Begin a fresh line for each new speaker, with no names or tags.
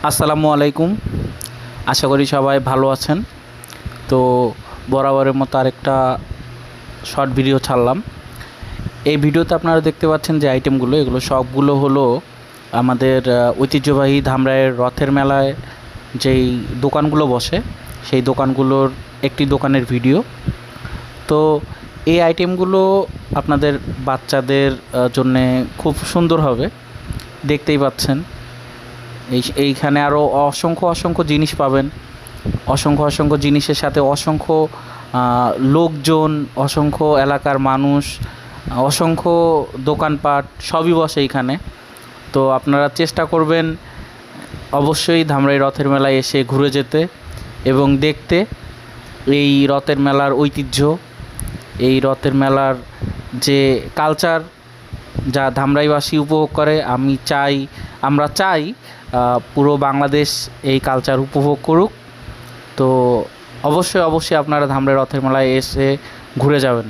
আসসালামু আলাইকুম। আশা করি সবাই ভালো আছেন। তো বরাবরের মতো আরেকটা শর্ট ভিডিও ছাড়লাম। এই ভিডিওতে আপনারা দেখতে পাচ্ছেন যে আইটেমগুলো, এগুলো সবগুলো হলো আমাদের ঐতিহ্যবাহী ধামরাইয়ের রথের মেলায় যেই দোকানগুলো বসে সেই দোকানগুলোর একটি দোকানের ভিডিও। তো এই আইটেমগুলো আপনাদের বাচ্চাদের জন্যে খুব সুন্দর হবে, দেখতেই পাচ্ছেন। এইখানে আরও অসংখ্য অসংখ্য জিনিস পাবেন। অসংখ্য অসংখ্য জিনিসের সাথে অসংখ্য লোকজন, অসংখ্য এলাকার মানুষ, অসংখ্য দোকানপাট সবই বসে এইখানে। তো আপনারা চেষ্টা করবেন অবশ্যই ধামরাই রথের মেলায় এসে ঘুরে যেতে এবং দেখতে এই রথের মেলার ঐতিহ্য, এই রথের মেলার যে কালচার, যা ধামরাইবাসী উপভোগ করে। আমরা চাই পুরো বাংলাদেশ এই কালচার উপভোগ করুক। তো অবশ্যই অবশ্যই আপনারা ধামরাই রথের মেলায় এসে ঘুরে যাবেন।